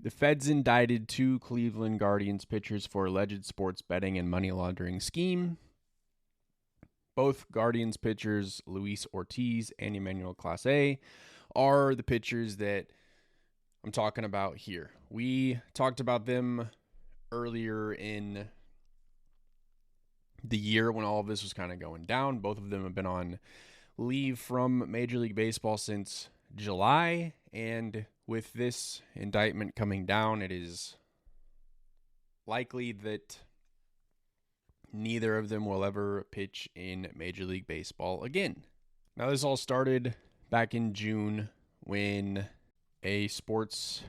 The feds indicted 2 Cleveland Guardians pitchers for alleged sports betting and money laundering scheme. Both Guardians pitchers, Luis Ortiz and Emmanuel Clase, are the pitchers that I'm talking about here. We talked about them earlier in the year when all of this was kind of going down. Both of them have been on leave from Major League Baseball since July, and with this indictment coming down, it is likely that neither of them will ever pitch in Major League Baseball again. Now, this all started back in June when a sports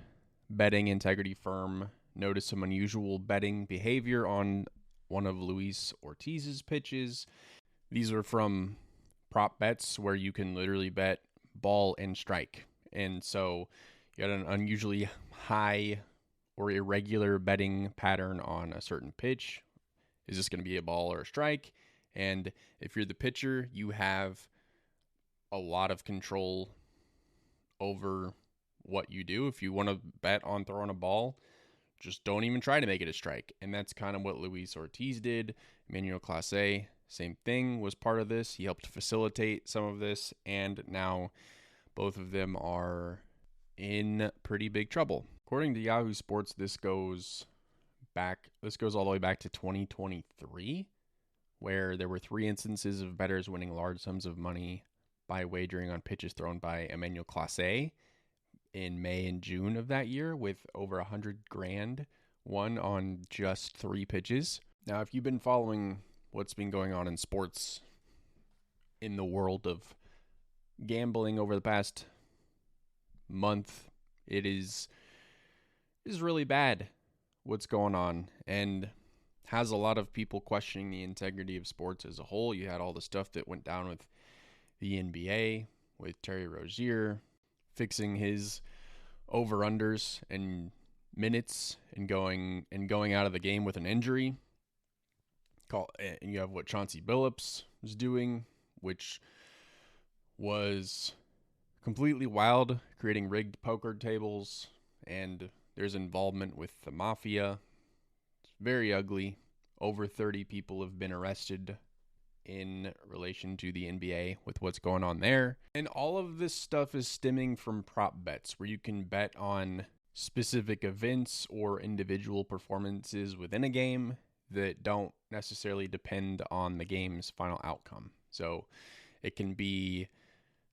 betting integrity firm noticed some unusual betting behavior on one of Luis Ortiz's pitches. These are from prop bets where you can literally bet ball and strike. And so you had an unusually high or irregular betting pattern on a certain pitch. Is this going to be a ball or a strike? And if you're the pitcher, you have a lot of control over what you do. If you want to bet on throwing a ball, just don't even try to make it a strike. And that's kind of what Luis Ortiz did. Emmanuel Clase, same thing, was part of this. He helped facilitate some of this, and now both of them are in pretty big trouble. According to Yahoo Sports, this goes all the way back to 2023, where there were 3 instances of bettors winning large sums of money by wagering on pitches thrown by Emmanuel Clase in May and June of that year, with over $100,000 won on just 3 pitches. Now, if you've been following what's been going on in sports in the world of gambling over the past month, it is really bad what's going on, and has a lot of people questioning the integrity of sports as a whole. You had all the stuff that went down with the NBA, with Terry Rozier fixing his over-unders and minutes and going out of the game with an injury. And you have what Chauncey Billups was doing, which was completely wild, creating rigged poker tables, and there's involvement with the mafia. It's very ugly. Over 30 people have been arrested in relation to the NBA with what's going on there. And all of this stuff is stemming from prop bets, where you can bet on specific events or individual performances within a game that don't necessarily depend on the game's final outcome. So it can be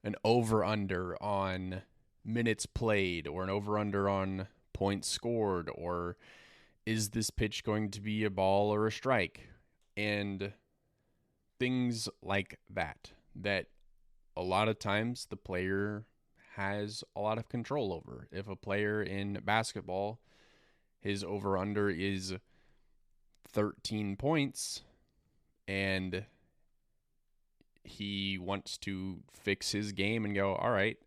an over-under on minutes played, or an over-under on points scored, or is this pitch going to be a ball or a strike? And things like that a lot of times the player has a lot of control over. If a player in basketball, his over-under is 13 points, and he wants to fix his game and go, all right,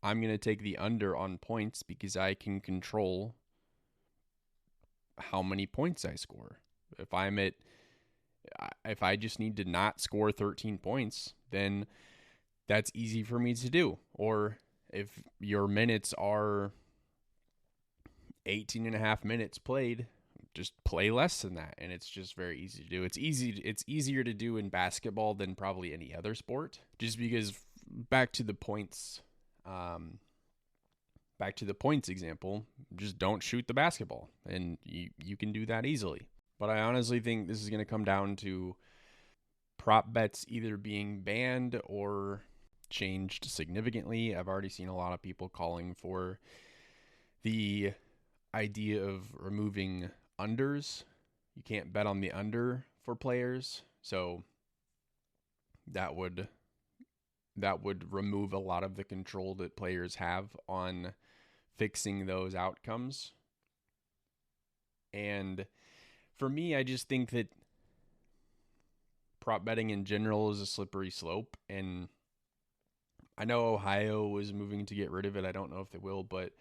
I'm going to take the under on points because I can control how many points I score. If I just need to not score 13 points, then that's easy for me to do. Or if your minutes are 18 and a half minutes played, just play less than that. And it's just very easy to do. It's easier to do in basketball than probably any other sport, just because back to the points example, just don't shoot the basketball, and you can do that easily. But I honestly think this is going to come down to prop bets either being banned or changed significantly. I've already seen a lot of people calling for the idea of removing unders. You can't bet on the under for players, so that would remove a lot of the control that players have on fixing those outcomes. And for me, I just think that prop betting in general is a slippery slope, and I know Ohio was moving to get rid of it. I don't know if they will, but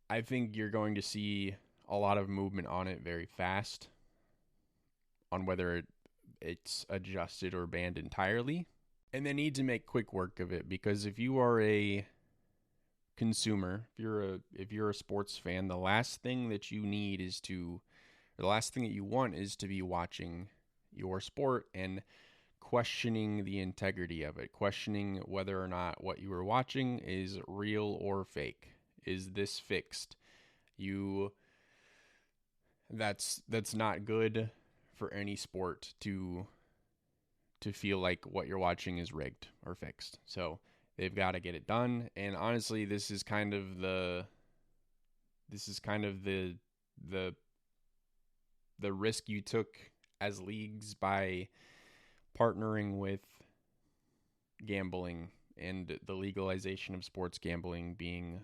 I think you're going to see a lot of movement on it very fast on whether it's adjusted or banned entirely. And they need to make quick work of it, because if you are a consumer, if you're a sports fan, the last thing that you want is to be watching your sport and questioning the integrity of it, questioning whether or not what you were watching is real or fake. Is this fixed? That's not good for any sport to feel like what you're watching is rigged or fixed. So they've got to get it done. And honestly, this is kind of the risk you took as leagues by partnering with gambling and the legalization of sports gambling being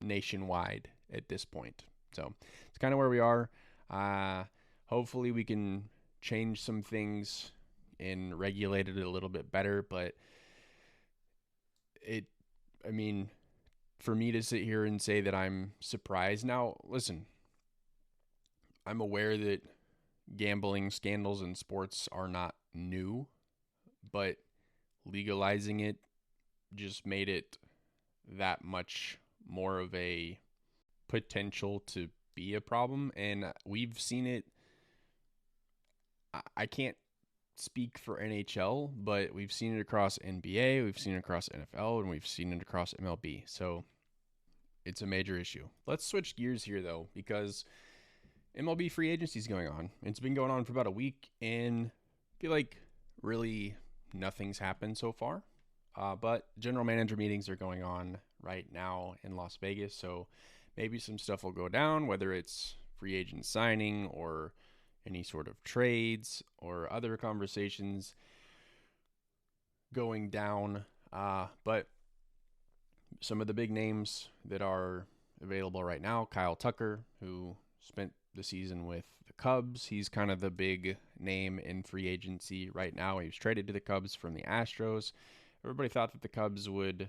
nationwide at this point. So it's kind of where we are. Hopefully we can change some things and regulate it a little bit better, but for me to sit here and say that I'm surprised now, listen, I'm aware that gambling scandals in sports are not new, but legalizing it just made it that much more of a potential to be a problem. And we've seen it. I can't speak for NHL, but we've seen it across NBA, we've seen it across NFL, and we've seen it across MLB. So it's a major issue. Let's switch gears here, though, because MLB free agency is going on. It's been going on for about a week, and I feel like really nothing's happened so far. But general manager meetings are going on right now in Las Vegas, so maybe some stuff will go down, whether it's free agent signing or any sort of trades or other conversations going down. But some of the big names that are available right now, Kyle Tucker, who spent the season with the Cubs. He's kind of the big name in free agency right now. He was traded to the Cubs from the Astros. Everybody thought that the Cubs would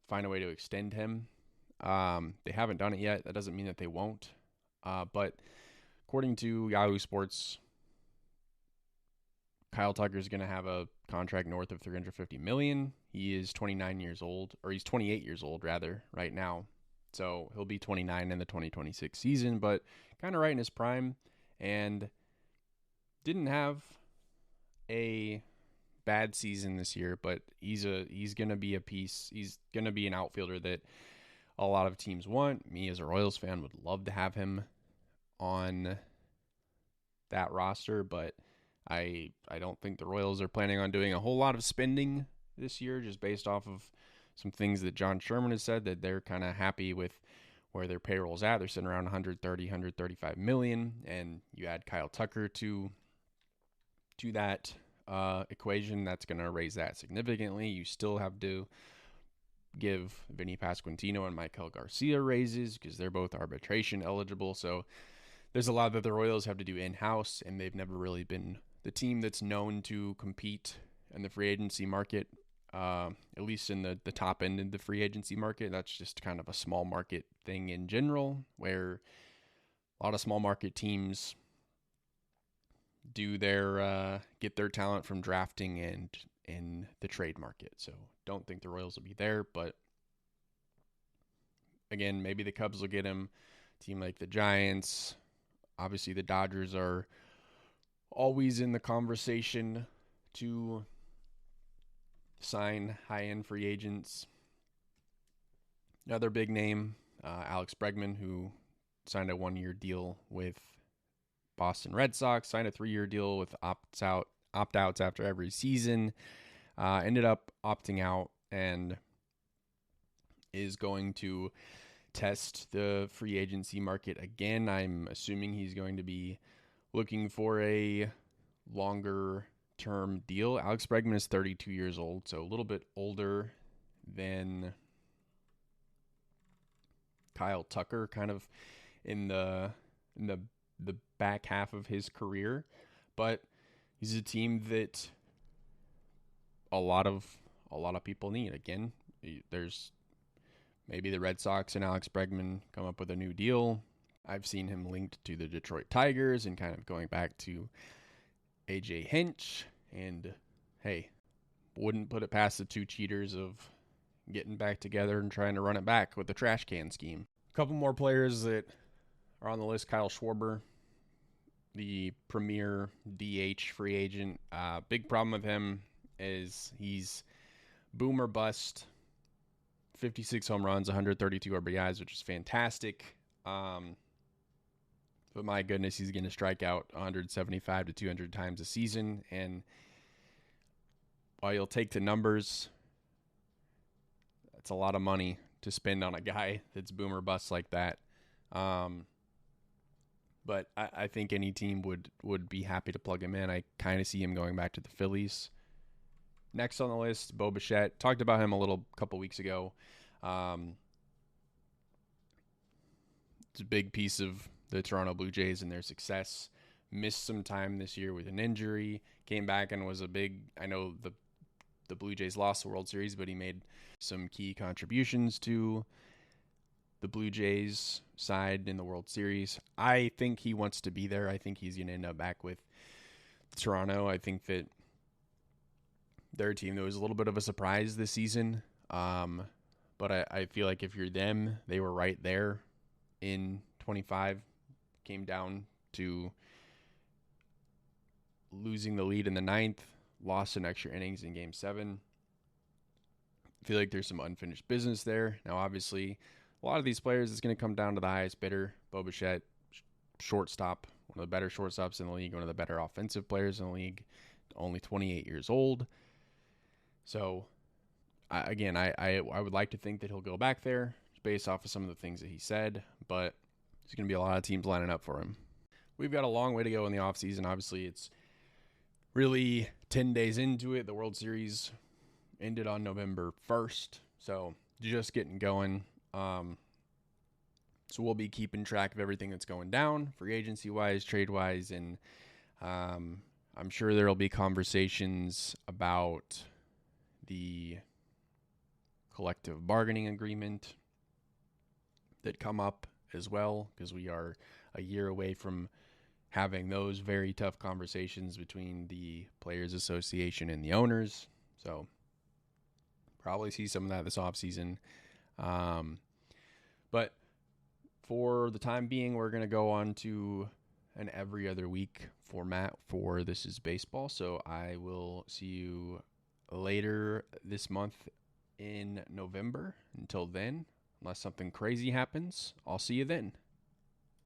find a way to extend him. They haven't done it yet. That doesn't mean that they won't. But according to Yahoo Sports, Kyle Tucker is going to have a contract north of $350 million. He is 29 years old, or he's 28 years old rather, right now. So he'll be 29 in the 2026 season, but kind of right in his prime, and didn't have a bad season this year. But he's going to be a piece. He's going to be an outfielder that a lot of teams want. Me as a Royals fan would love to have him on that roster, but I don't think the Royals are planning on doing a whole lot of spending this year, just based off of some things that John Sherman has said, that they're kind of happy with where their payroll's at. They're sitting around 135 million, and you add Kyle Tucker to that equation, that's going to raise that significantly. You still have to give Vinny Pasquantino and Michael Garcia raises because they're both arbitration eligible. So there's a lot that the Royals have to do in-house, and they've never really been the team that's known to compete in the free agency market, at least in the top end of the free agency market. That's just kind of a small market thing in general, where a lot of small market teams do get their talent from drafting and in the trade market. So don't think the Royals will be there, but again, maybe the Cubs will get him. A team like the Giants, obviously the Dodgers are always in the conversation to sign high-end free agents. Another big name, Alex Bregman, who signed a 1-year deal with Boston Red Sox, signed a 3-year deal with opt-outs after every season, ended up opting out and is going to test the free agency market again. I'm assuming he's going to be looking for a longer term deal. Alex Bregman is 32 years old, so a little bit older than Kyle Tucker, kind of in the back half of his career, but he's a team that a lot of people need. Again, there's maybe the Red Sox and Alex Bregman come up with a new deal. I've seen him linked to the Detroit Tigers and kind of going back to AJ Hinch. And hey, wouldn't put it past the two cheaters of getting back together and trying to run it back with the trash can scheme. A couple more players that are on the list. Kyle Schwarber, the premier DH free agent. Big problem with him is he's boom or bust. 56 home runs, 132 RBIs, which is fantastic. But my goodness, he's going to strike out 175 to 200 times a season. And while you'll take the numbers, that's a lot of money to spend on a guy that's boom or bust like that. But I think any team would be happy to plug him in. I kind of see him going back to the Phillies. Next on the list, Bo Bichette. Talked about him a couple weeks ago. It's a big piece of the Toronto Blue Jays and their success. Missed some time this year with an injury. Came back and was a big. I know the Blue Jays lost the World Series, but he made some key contributions to the Blue Jays side in the World Series. I think he wants to be there. I think he's going to end up back with Toronto. I think that they're a team that was a little bit of a surprise this season. But I feel like if you're them, they were right there in 25. Came down to losing the lead in the ninth, lost in extra innings in Game 7. I feel like there's some unfinished business there. Now, obviously, a lot of these players, it's going to come down to the highest bidder. Bo Bichette, shortstop, one of the better shortstops in the league, one of the better offensive players in the league, only 28 years old. So, I would like to think that he'll go back there based off of some of the things that he said, but there's going to be a lot of teams lining up for him. We've got a long way to go in the offseason. Obviously, it's really 10 days into it. The World Series ended on November 1st, so just getting going. So we'll be keeping track of everything that's going down, free agency-wise, trade-wise, and I'm sure there will be conversations about the collective bargaining agreement that come up as well, because we are a year away from having those very tough conversations between the Players Association and the owners. So probably see some of that this offseason. But for the time being, we're going to go on to an every other week format for This Is Baseball. So I will see you later this month in November. Until then, unless something crazy happens, I'll see you then.